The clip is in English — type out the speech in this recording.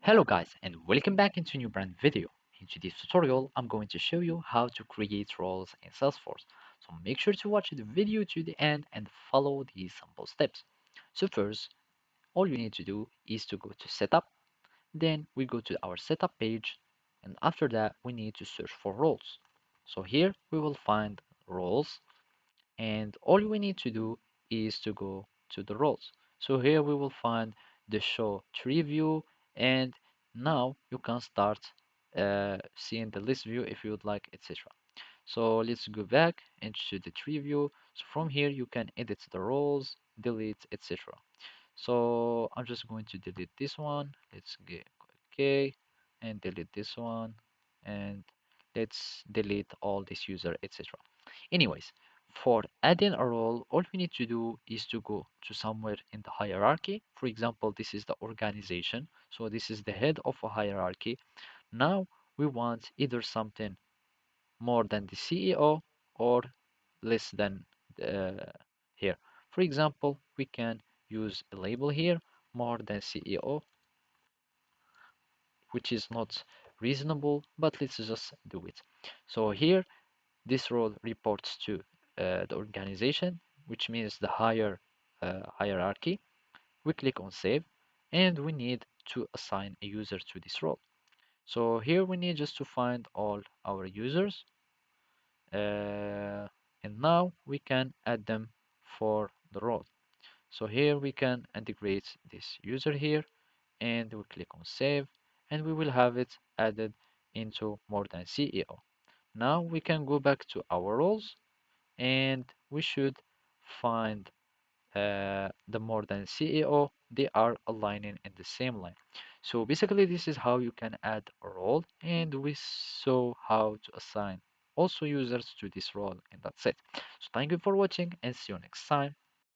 Hello guys and welcome back into a new brand video. In today's tutorial, I'm going to show you how to create roles in Salesforce. So make sure to watch the video to the end and follow these simple steps. So first, all you need to do is to go to setup, then we go to our setup page, and after that we need to search for roles. So here we will find roles and all we need to do is to go to the roles. So here we will find the show tree view, and now you can start seeing the list view if you would like, etc. So let's go back into the tree view. So from here you can edit the roles, delete, etc. So I'm just going to delete this one. Let's get okay and delete this one, and let's delete all this user, etc. Anyways, for adding a role, all we need to do is to go to somewhere in the hierarchy. For example, this is the organization. So this is the head of a hierarchy. Now we want either something more than the CEO or less than here. For example, we can use a label here, more than CEO, which is not reasonable, but let's just do it. So here this role reports to the organization, which means the higher hierarchy. We click on save, and we need to assign a user to this role. So here we need just to find all our users, and now we can add them for the role. So here we can integrate this user here, and we click on save, and we will have it added into more than CEO. Now we can go back to our roles, and we should find the more than CEO. They are aligning in the same line. So basically this is how you can add a role, and we saw how to assign also users to this role, and that's it. So thank you for watching and see you next time.